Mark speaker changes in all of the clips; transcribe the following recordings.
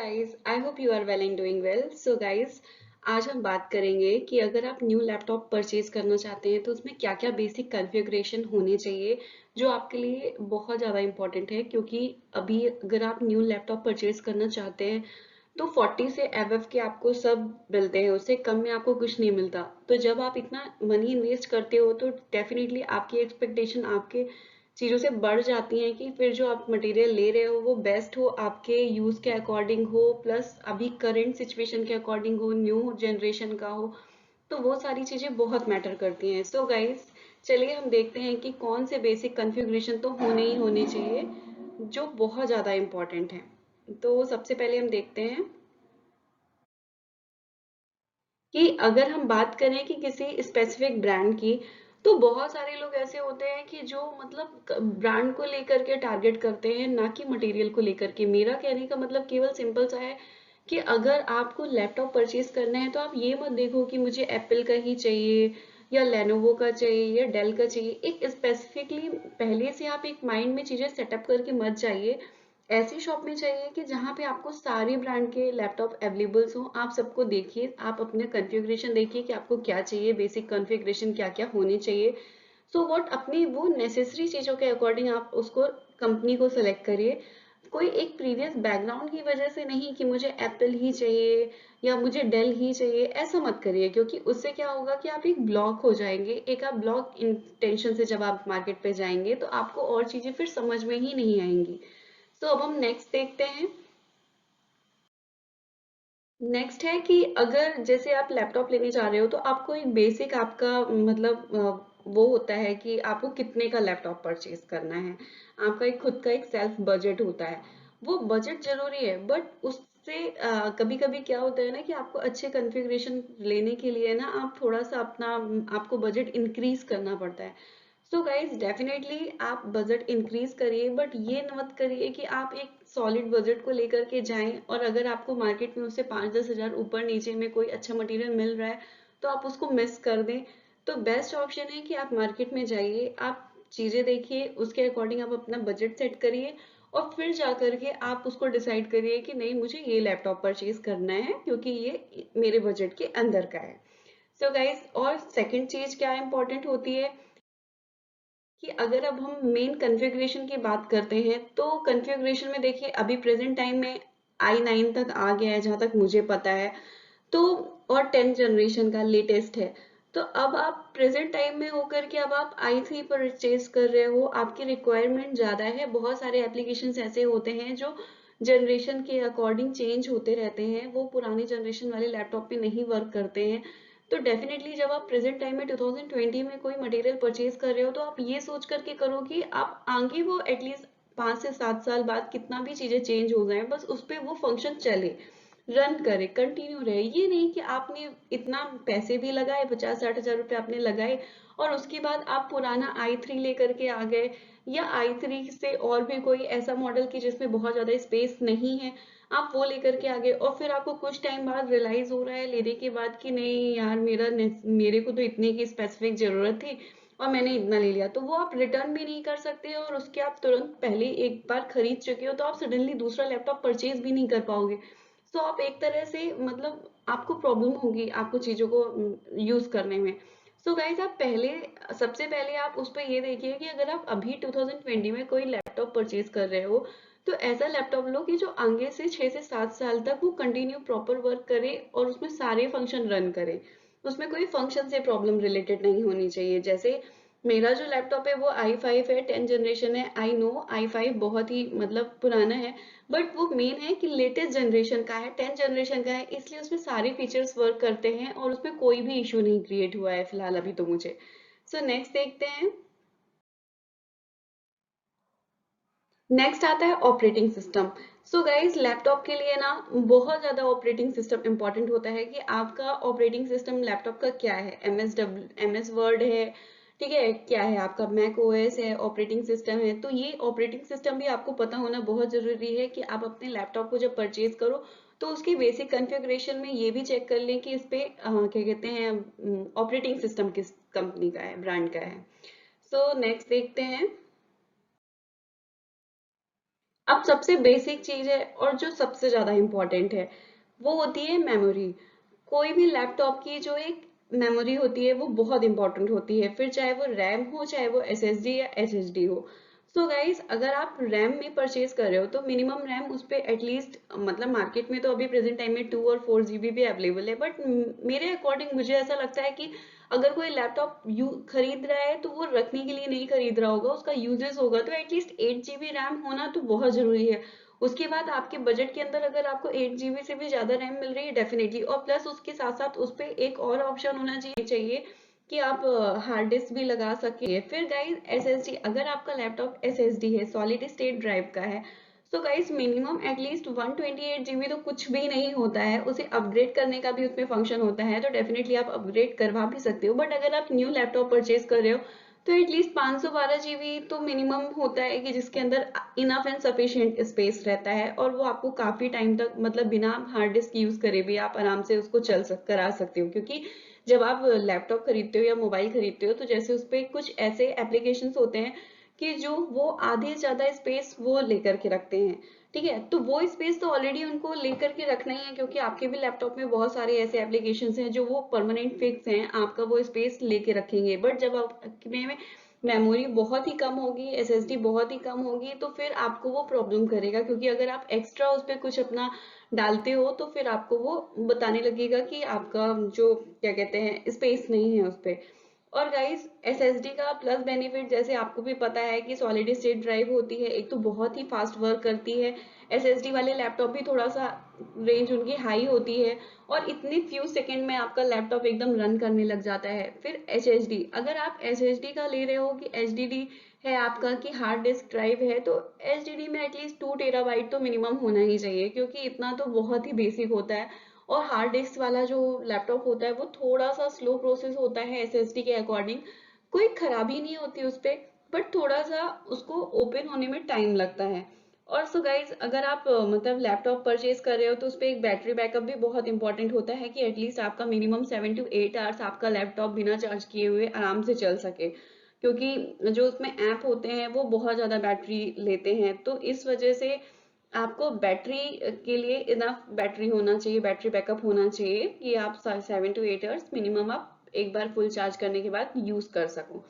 Speaker 1: guys, I hope you are well and doing well. So guys, आज हम बात करेंगे कि अगर आप न्यू लैपटॉप परचेज करना चाहते हैं तो उसमें क्या-क्या बेसिक कॉन्फ़िगरेशन होने चाहिए जो आपके लिए बहुत ज़्यादा इम्पोर्टेंट है क्योंकि अभी अगर आप न्यू लैपटॉप परचेज करना चाहते हैं तो 40 से एबव के आपको सब मिलते हैं, उससे कम में आपको कुछ नहीं मिलता। तो जब आप इतना मनी इन्वेस्ट करते हो तो डेफिनेटली आपकी एक्सपेक्टेशन आपके चीज़ों से बढ़ जाती हैं कि फिर जो आप मटेरियल ले रहे हो वो बेस्ट हो, आपके यूज़ के अकॉर्डिंग हो, प्लस अभी करंट सिचुएशन के अकॉर्डिंग हो, न्यू जनरेशन का हो। तो वो सारी चीज़ें बहुत मैटर करती हैं। सो गाइस, चलिए हम देखते हैं कि कौन से बेसिक कॉन्फ़िगरेशन तो होने ही होने चाहिए जो बहुत ज़्यादा इम्पोर्टेंट हैं। तो सबसे पहले हम देखते हैं कि अगर हम बात करें कि किसी स्पेसिफिक ब्रांड की, तो बहुत सारे लोग ऐसे होते हैं कि जो मतलब ब्रांड को लेकर के टारगेट करते हैं, ना कि मटेरियल को लेकर के। मेरा कहने का मतलब केवल सिंपल सा है कि अगर आपको लैपटॉप परचेज करना है तो आप ये मत देखो कि मुझे एप्पल का ही चाहिए या लेनोवो का चाहिए या डेल का चाहिए। एक स्पेसिफिकली पहले से आप एक माइंड में चीजें सेटअप करके मत जाइए। ऐसी शॉप में चाहिए कि जहाँ पे आपको सारे ब्रांड के लैपटॉप अवेलेबल्स हों। आप सबको देखिए, आप अपने कॉन्फ़िगरेशन देखिए कि आपको क्या चाहिए, बेसिक कॉन्फ़िगरेशन क्या-क्या होने चाहिए। सो व्हाट अपनी वो नेसेसरी चीज़ों के अकॉर्डिंग आप उसको कंपनी को सेलेक्ट करिए। कोई एक प्रीवियस बैकग्राउंड की वजह से नहीं कि मुझे एप्पल ही चाहिए या मुझे डेल ही चाहिए, ऐसा मत करिए क्योंकि उससे क्या होगा कि आप एक ब्लॉक हो जाएंगे। एक आप ब्लॉक इंटेंशन से जब आप मार्केट पे जाएंगे तो आपको और चीज़ें फिर समझ में ही नहीं आएंगी। तो अब हम नेक्स्ट देखते हैं। नेक्स्ट है कि अगर जैसे आप लैपटॉप लेने जा रहे हो तो आपको एक बेसिक आपका मतलब वो होता है कि आपको कितने का लैपटॉप परचेज करना है। आपका एक खुद का एक सेल्फ बजट होता है। वो बजट जरूरी है बट उससे कभी कभी क्या होता है ना कि आपको अच्छे कॉन्फ़िगरेशन लेने के लिए ना आप थोड़ा सा अपना आपको बजट इंक्रीज करना पड़ता है। सो गाइज डेफिनेटली आप बजट इंक्रीज करिए बट ये मत करिए कि आप एक सॉलिड बजट को लेकर के जाएं और अगर आपको मार्केट में उससे 5-10 हज़ार ऊपर नीचे में कोई अच्छा मटेरियल मिल रहा है तो आप उसको मिस कर दें। तो बेस्ट ऑप्शन है कि आप मार्केट में जाइए, आप चीजें देखिए, उसके अकॉर्डिंग आप अपना बजट सेट करिए और फिर जा करके आप उसको डिसाइड करिए कि नहीं मुझे ये लैपटॉप परचेज करना है क्योंकि ये मेरे बजट के अंदर का है। सो गाइज, और सेकंड चीज क्या इंपॉर्टेंट होती है कि अगर अब हम मेन कॉन्फ़िगरेशन की बात करते हैं तो कॉन्फ़िगरेशन में देखिए अभी प्रेजेंट टाइम में i9 तक आ गया है जहां तक मुझे पता है। तो और 10th जनरेशन का लेटेस्ट है। तो अब आप प्रेजेंट टाइम में होकर के अब आप i3 परचेज कर रहे हो, आपकी रिक्वायरमेंट ज्यादा है। बहुत सारे एप्लीकेशंस ऐसे होते हैं जो जनरेशन के अकॉर्डिंग चेंज होते रहते हैं, वो पुराने जनरेशन वाले लैपटॉप पे नहीं वर्क करते हैं। तो डेफिनेटली जब आप प्रेजेंट टाइम में 2020 में कोई मटेरियल परचेज कर रहे हो तो आप ये सोच करके करो कि आप आगे वो एटलीस्ट 5 से 7 साल बाद कितना भी चीजें चेंज हो जाए बस उस पे वो फंक्शन चले, रन करे, कंटिन्यू रहे। ये नहीं कि आपने इतना पैसे भी लगाए, 50-60 हज़ार रुपए आपने लगाए और उसके बाद आप पुराना i3 लेकर के आ गए या i3 से और भी कोई ऐसा मॉडल की जिसमें बहुत ज्यादा स्पेस नहीं है, आप वो लेकर के आ गए और फिर आपको कुछ टाइम बाद रियलाइज हो रहा है लेने के बाद कि नहीं यार मेरे को तो इतने की स्पेसिफिक जरूरत थी और मैंने इतना ले लिया। तो वो आप रिटर्न भी नहीं कर सकते और उसके आप तुरंत पहले एक बार खरीद चुके हो तो आप सडनली दूसरा लैपटॉप परचेज भी नहीं कर पाओगे। तो आप एक तरह से मतलब आपको प्रॉब्लम होगी आपको चीजों को यूज करने में। सो गाइज, आप पहले सबसे पहले आप उस पर ये देखिए कि अगर आप अभी 2020 में कोई लैपटॉप परचेज कर रहे हो तो ऐसा लैपटॉप लो कि जो आगे से 6 से 7 साल तक वो कंटिन्यू प्रॉपर वर्क करे और उसमें सारे फंक्शन रन करे। उसमें कोई फंक्शन से प्रॉब्लम रिलेटेड नहीं होनी चाहिए। जैसे मेरा जो लैपटॉप है वो i5 है, 10 जनरेशन है। आई नो i5 बहुत ही मतलब पुराना है बट वो मेन है कि लेटेस्ट जनरेशन का है, 10 जनरेशन का है, इसलिए उसमें सारे फीचर्स वर्क करते हैं और उसमें कोई भी इशू नहीं क्रिएट हुआ है फिलहाल अभी तो मुझे। सो नेक्स्ट देखते हैं। नेक्स्ट आता है operating system. So guys laptop के लिए ना बहुत ज्यादा ऑपरेटिंग सिस्टम इंपॉर्टेंट होता है कि आपका ऑपरेटिंग सिस्टम लैपटॉप का क्या है। एम एस वर्ड है, ठीक है, क्या है आपका मैक ओएस है, ऑपरेटिंग सिस्टम है। तो ये ऑपरेटिंग सिस्टम भी आपको पता होना बहुत जरूरी है कि आप अपने लैपटॉप को जब परचेज करो तो उसकी बेसिक कॉन्फ़िगरेशन में ये भी चेक कर लें कि इस पे क्या कहते हैं ऑपरेटिंग सिस्टम किस कंपनी का है, ब्रांड का है। सो नेक्स्ट देखते हैं। अब सबसे बेसिक चीज है और जो सबसे ज्यादा इम्पोर्टेंट है वो होती है मेमोरी। कोई भी लैपटॉप की जो एक मेमोरी होती है वो बहुत इंपॉर्टेंट होती है, फिर चाहे वो रैम हो चाहे वो एसएसडी या एचएसडी हो। सो गाइस, अगर आप रैम में परचेज कर रहे हो तो मिनिमम रैम उस पे एटलीस्ट, मतलब मार्केट में तो अभी प्रेजेंट टाइम में 2 और 4 GB भी अवेलेबल है, बट मेरे अकॉर्डिंग मुझे ऐसा लगता है कि अगर कोई लैपटॉप यू खरीद रहा है तो वो रखने के लिए नहीं खरीद रहा होगा, उसका यूजेस होगा, तो एटलीस्ट 8 GB रैम होना तो बहुत जरूरी है। उसके बाद आपके बजट के अंदर अगर आपको 8 GB से भी ज्यादा रैम मिल रही है डेफिनेटली, और प्लस उसके साथ साथ उस पर एक और ऑप्शन होना चाहिए कि आप हार्ड डिस्क भी लगा सके। फिर गाइस एसएसडी, अगर आपका लैपटॉप एसएसडी है, सॉलिड स्टेट ड्राइव का है, तो गाइस मिनिमम एटलीस्ट 128 GB तो कुछ भी नहीं होता है, उसे अपग्रेड करने का भी उसमें फंक्शन होता है, तो डेफिनेटली आप अपग्रेड करवा भी सकते हो। बट अगर आप न्यू लैपटॉप परचेज कर रहे हो तो एटलीस्ट 512 GB तो मिनिमम होता है कि जिसके अंदर इनफ एंड सफिशिएंट स्पेस रहता है, और वो आपको काफी टाइम तक, मतलब बिना हार्ड डिस्क यूज करे भी आप आराम से उसको करा सकते हो। क्योंकि जब आप लैपटॉप खरीदते हो या मोबाइल खरीदते हो तो जैसे उस पे कुछ ऐसे एप्लीकेशंस होते हैं कि जो वो आधे से ज्यादा स्पेस वो लेकर के रखते हैं। ठीक है, तो वो स्पेस तो ऑलरेडी उनको लेकर के रखना ही है, क्योंकि आपके भी लैपटॉप में बहुत सारे ऐसे एप्लीकेशंस हैं जो वो परमानेंट फिक्स हैं, आपका वो स्पेस लेके रखेंगे। बट जब आप में मेमोरी बहुत ही कम होगी, एसएसडी बहुत ही कम होगी, तो फिर आपको वो प्रॉब्लम करेगा, क्योंकि अगर आप एक्स्ट्रा उस पर कुछ अपना डालते हो तो फिर आपको वो बताने लगेगा कि आपका जो क्या कहते हैं स्पेस नहीं है उस पे। और गाइस एसएसडी का प्लस बेनिफिट, जैसे आपको भी पता है कि सॉलिड स्टेट ड्राइव होती है, एक तो बहुत ही फास्ट वर्क करती है। एसएसडी वाले लैपटॉप भी थोड़ा सा रेंज उनकी हाई होती है, और इतने फ्यू सेकंड में आपका लैपटॉप एकदम रन करने लग जाता है। फिर एचएसडी, अगर आप एचएसडी का ले रहे हो कि एचडीडी है आपका कि हार्ड डिस्क ड्राइव है, तो एचडीडी में एटलीस्ट 2 TB तो मिनिमम होना ही चाहिए, क्योंकि इतना तो बहुत ही बेसिक होता है। और हार्ड डिस्क वाला जो लैपटॉप होता है वो थोड़ा सा स्लो प्रोसेस होता है एसएसडी के अकॉर्डिंग। कोई खराबी नहीं होती उस पे, बट थोड़ा सा उसको ओपन होने में टाइम लगता है। और सो गाइज, अगर आप मतलब लैपटॉप परचेज कर रहे हो तो उस पे एक बैटरी बैकअप भी बहुत इंपॉर्टेंट होता है कि एटलीस्ट आपका मिनिमम 7 to 8 आवर्स आपका लैपटॉप बिना चार्ज किए हुए आराम से चल सके, क्योंकि जो उसमें ऐप होते हैं वो बहुत ज्यादा बैटरी लेते हैं। तो इस वजह से आपको बैटरी के लिए इनफ बैटरी होना चाहिए, बैटरी बैकअप होना चाहिए कि आप 7 to 8 आवर्स मिनिमम आप एक बार फुल चार्ज करने के बाद यूज कर सको।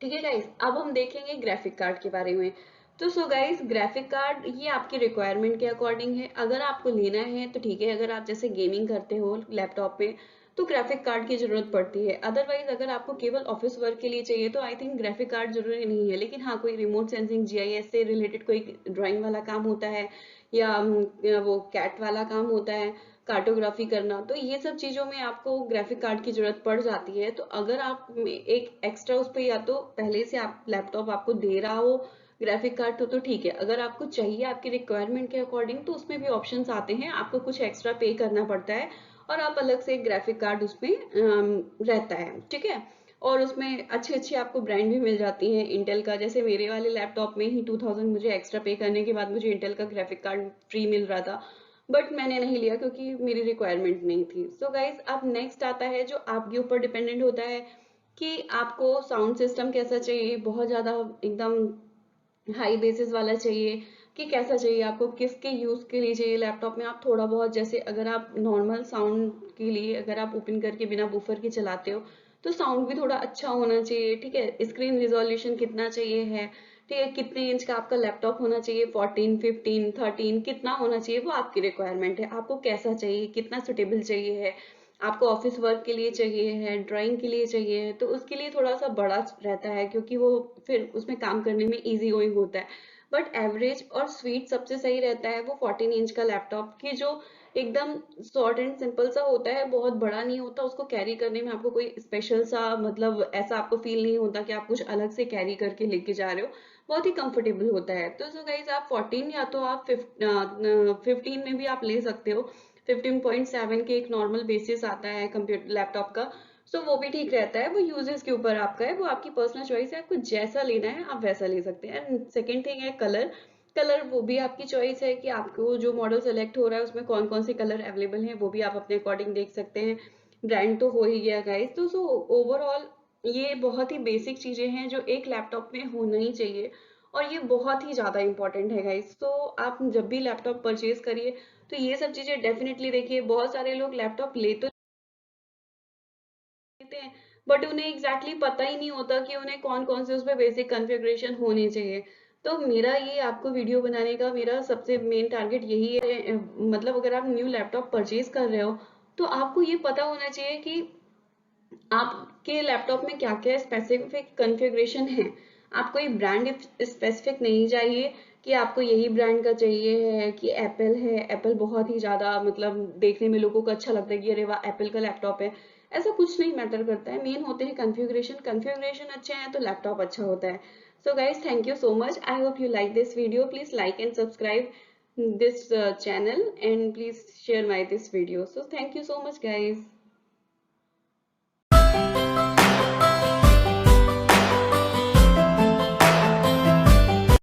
Speaker 1: ठीक है गाइस, अब हम देखेंगे ग्राफिक कार्ड के बारे में। तो सो गाइस, ग्राफिक कार्ड ये आपकी रिक्वायरमेंट के अकॉर्डिंग है, अगर आपको लेना है तो ठीक है। अगर आप जैसे गेमिंग करते हो लैपटॉप में तो ग्राफिक कार्ड की जरूरत पड़ती है। अदरवाइज अगर आपको केवल ऑफिस वर्क के लिए चाहिए तो आई थिंक ग्राफिक कार्ड जरूरी नहीं है। लेकिन हाँ, कोई रिमोट सेंसिंग जीआईएस से रिलेटेड कोई ड्राइंग वाला काम होता है, या वो कैट वाला काम होता है, कार्टोग्राफी करना, तो ये सब चीजों में आपको ग्राफिक कार्ड की जरूरत पड़ जाती है। तो अगर आप एक एक्स्ट्रा उस पे, या तो पहले से आप लैपटॉप आपको दे रहा हो ग्राफिक कार्ड तो ठीक है। अगर आपको चाहिए आपकी रिक्वायरमेंट के अकॉर्डिंग तो उसमें भी ऑप्शंस आते हैं, आपको कुछ एक्स्ट्रा पे करना पड़ता है और आप अलग से एक ग्राफिक कार्ड उसमें रहता है। ठीक है, और उसमें अच्छी अच्छी आपको ब्रांड भी मिल जाती हैं इंटेल का। जैसे मेरे वाले लैपटॉप में ही 2000 मुझे एक्स्ट्रा पे करने के बाद मुझे इंटेल का ग्राफिक कार्ड फ्री मिल रहा था, बट मैंने नहीं लिया क्योंकि मेरी रिक्वायरमेंट नहीं थी। सो गाइज, अब नेक्स्ट आता है जो आपके ऊपर डिपेंडेंट होता है कि आपको साउंड सिस्टम कैसा चाहिए, बहुत ज्यादा एकदम हाई बेसिस वाला चाहिए कि कैसा चाहिए आपको, किसके यूज के लिए चाहिए लैपटॉप में। आप थोड़ा बहुत, जैसे अगर आप नॉर्मल साउंड के लिए अगर आप ओपन करके बिना बूफर के चलाते हो तो साउंड भी थोड़ा अच्छा होना चाहिए। ठीक है, स्क्रीन रिजोल्यूशन कितना चाहिए है, ठीक है, कितने इंच का आपका लैपटॉप होना चाहिए, 14, 15, 13 कितना होना चाहिए, वो आपकी रिक्वायरमेंट है। आपको कैसा चाहिए, कितना सुटेबल चाहिए है, आपको ऑफिस वर्क के लिए चाहिए है, ड्राइंग के लिए चाहिए है, तो उसके लिए थोड़ा सा बड़ा रहता है क्योंकि वो फिर उसमें काम करने में इजी गोइंग होता है। बट एवरेज और स्वीट सबसे सही रहता है वो 14 इंच का लैपटॉप की, जो एकदम शॉर्ट एंड सिंपल सा होता है, बहुत बड़ा नहीं होता, उसको कैरी करने में आपको कोई स्पेशल सा, मतलब ऐसा आपको फील नहीं होता कि आप कुछ अलग से कैरी करके लेके जा रहे हो, बहुत ही कंफर्टेबल होता है। तो सो गाइज, आप 14 या तो आप 15 में भी आप ले सकते हो। 15.7 के एक नॉर्मल बेसिस आता है कंप्यूटर लैपटॉप का, सो वो भी ठीक रहता है। वो यूजेस के ऊपर आपका है, वो आपकी पर्सनल चॉइस है, आपको जैसा लेना है आप वैसा ले सकते हैं। एंड सेकेंड थिंग है कलर। कलर वो भी आपकी चॉइस है कि आपको जो मॉडल सेलेक्ट हो रहा है उसमें कौन कौन से कलर अवेलेबल हैं, वो भी आप अपने अकॉर्डिंग देख सकते हैं। ब्रांड तो हो ही गया गाइस। तो सो ओवरऑल ये बहुत ही बेसिक चीजें हैं जो एक लैपटॉप में होना ही चाहिए। और ये बहुत ही ज़्यादा इंपॉर्टेंट है गाइस। तो आप जब भी लैपटॉप परचेज करिए तो ये सब चीज़ें डेफिनेटली देखिए। बहुत सारे लोग लैपटॉप ले तो लेते हैं बट उन्हें एग्जैक्टली पता ही नहीं होता कि उन्हें कौन कौन से उसमें बेसिक कॉन्फ़िगरेशन होने चाहिए। तो मेरा ये आपको वीडियो बनाने का मेरा सबसे मेन टारगेट यही है। मतलब अगर आप न्यू लैपटॉप परचेज कर रहे हो तो आपको ये पता होना चाहिए कि आपके लैपटॉप में क्या क्या स्पेसिफिक कॉन्फ़िगरेशन है। आपको एक ब्रांड स्पेसिफिक नहीं चाहिए कि आपको यही ब्रांड का चाहिए है कि एप्पल है, एप्पल बहुत ही ज्यादा मतलब देखने में लोगों को अच्छा लगता है कि अरे वाह एप्पल का लैपटॉप है। ऐसा कुछ नहीं मैटर करता है, मेन होते हैं कॉन्फ़िगरेशन। कॉन्फ़िगरेशन अच्छे हैं तो लैपटॉप अच्छा होता है। So guys thank you so much, I hope you like this video. Please like and subscribe this channel and please share my this video. So thank you so much guys.